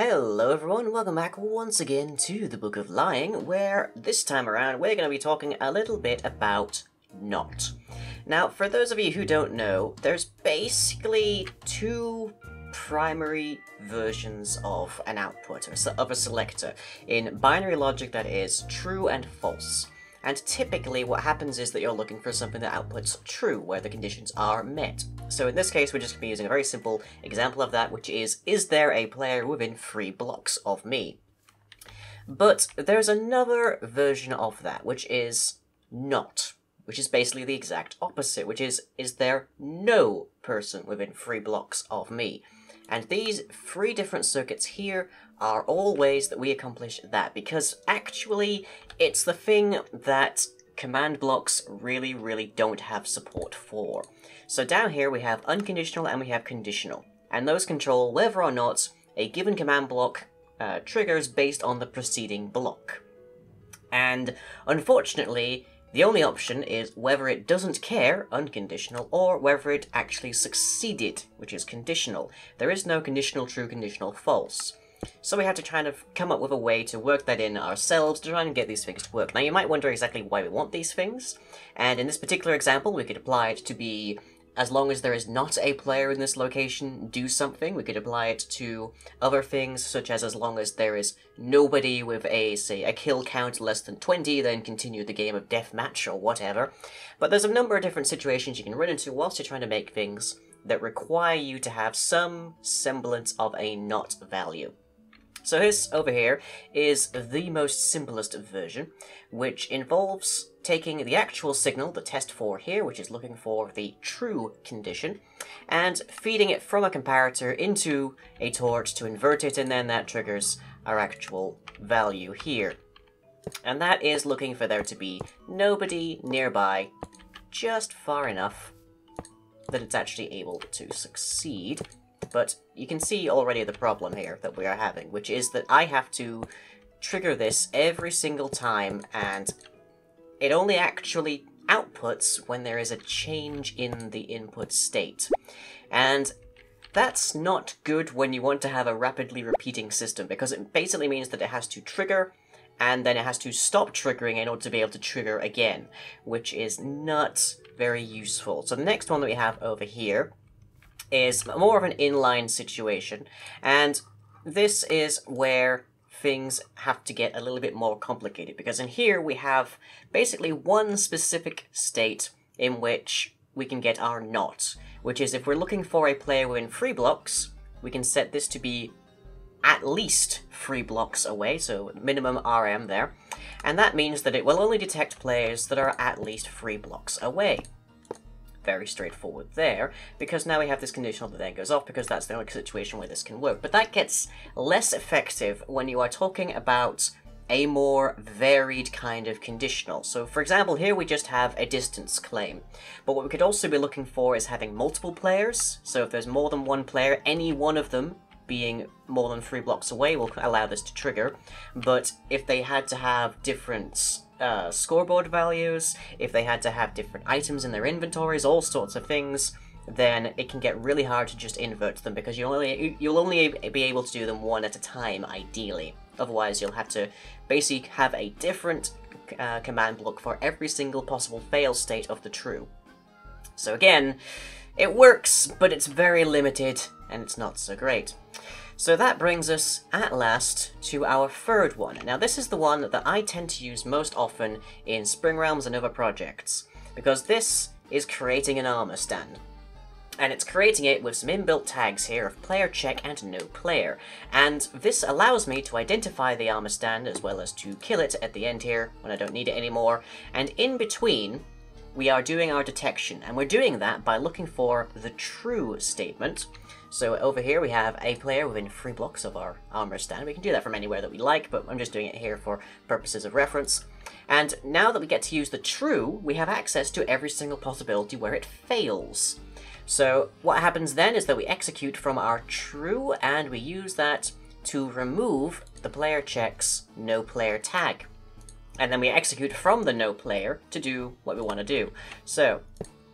Hello everyone, welcome back once again to the Book of Lying, where this time around we're going to be talking a little bit about not. Now, for those of you who don't know, there's basically two primary versions of an output, of a selector, in binary logic, that is, true and false. And typically what happens is that you're looking for something that outputs true, where the conditions are met. So in this case, we're just going to be using a very simple example of that, which is there a player within 3 blocks of me? But there's another version of that, which is not, which is basically the exact opposite, which is there no person within 3 blocks of me? And these 3 different circuits here are all ways that we accomplish that, because actually it's the thing that command blocks really don't have support for. So down here we have unconditional and we have conditional, and those control whether or not a given command block triggers based on the preceding block. And unfortunately, the only option is whether it doesn't care, unconditional, or whether it actually succeeded, which is conditional. There is no conditional true, conditional false. So we have to kind of come up with a way to work that in ourselves to try and get these things to work. Now you might wonder exactly why we want these things, and in this particular example we could apply it to be, as long as there is not a player in this location, do something. We could apply it to other things, such as long as there is nobody with say, a kill count less than 20, then continue the game of deathmatch or whatever. But there's a number of different situations you can run into whilst you're trying to make things that require you to have some semblance of a not value. So this over here is the most simplest version, which involves taking the actual signal, the test 4 here, which is looking for the true condition, and feeding it from a comparator into a torch to invert it, and then that triggers our actual value here. And that is looking for there to be nobody nearby, just far enough that it's actually able to succeed. But you can see already the problem here that we are having, which is that I have to trigger this every single time, and it only actually outputs when there is a change in the input state. And that's not good when you want to have a rapidly repeating system, because it basically means that it has to trigger, and then it has to stop triggering in order to be able to trigger again, which is not very useful. So the next one that we have over here is more of an inline situation, and this is where things have to get a little bit more complicated, because in here we have basically one specific state in which we can get our not, which is if we're looking for a player within 3 blocks, we can set this to be at least 3 blocks away, so minimum RM there, and that means that it will only detect players that are at least 3 blocks away. Very straightforward there, because now we have this conditional that then goes off, because that's the only situation where this can work. But that gets less effective when you are talking about a more varied kind of conditional. So for example, here we just have a distance claim, but what we could also be looking for is having multiple players. So if there's more than one player, any one of them being more than 3 blocks away will allow this to trigger. But if they had to have different scoreboard values, if they had to have different items in their inventories, all sorts of things, then it can get really hard to just invert them, because you'll only be able to do them one at a time, ideally. Otherwise, you'll have to basically have a different command block for every single possible fail state of the true. So again, it works, but it's very limited, and it's not so great. So that brings us, at last, to our third one. Now this is the one that I tend to use most often in Spring Realms and other projects, because this is creating an armor stand. And it's creating it with some inbuilt tags here of player check and no player. And this allows me to identify the armor stand as well as to kill it at the end here when I don't need it anymore. And in between, we are doing our detection, and we're doing that by looking for the true statement. So over here we have a player within 3 blocks of our armor stand. We can do that from anywhere that we like, but I'm just doing it here for purposes of reference. And now that we get to use the true, we have access to every single possibility where it fails. So what happens then is that we execute from our true, and we use that to remove the player checks no player tag. And then we execute from the no player to do what we want to do. So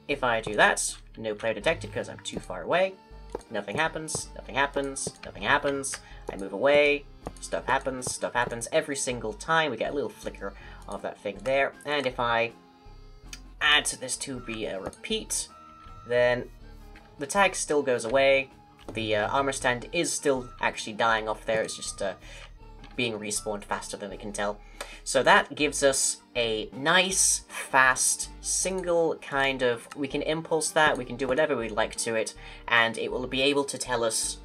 if I do that, no player detected because I'm too far away, nothing happens, nothing happens, nothing happens. I move away, stuff happens every single time. We get a little flicker of that thing there. And if I add to this to be a repeat, then the tag still goes away. The armor stand is still actually dying off there. It's just being respawned faster than it can tell. So that gives us a nice, fast, single kind of... We can impulse that, we can do whatever we'd like to it, and it will be able to tell us,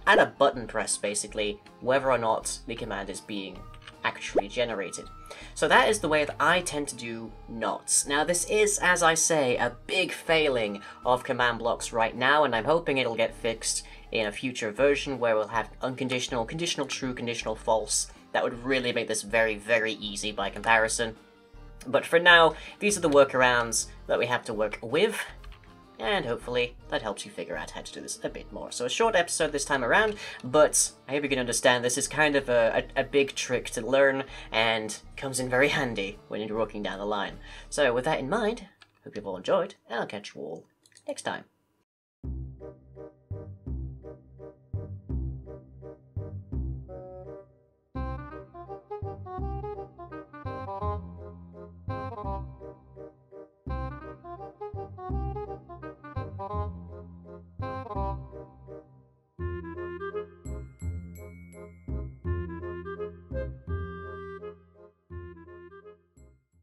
at a button press basically, whether or not the command is being actually generated. So that is the way that I tend to do NOTs. Now this is, as I say, a big failing of command blocks right now, and I'm hoping it'll get fixed in a future version where we'll have unconditional, conditional true, conditional false. That would really make this very, very easy by comparison. But for now, these are the workarounds that we have to work with, and hopefully that helps you figure out how to do this a bit more. So a short episode this time around, but I hope you can understand this is kind of a big trick to learn, and comes in very handy when you're walking down the line. So with that in mind, hope you've all enjoyed, and I'll catch you all next time.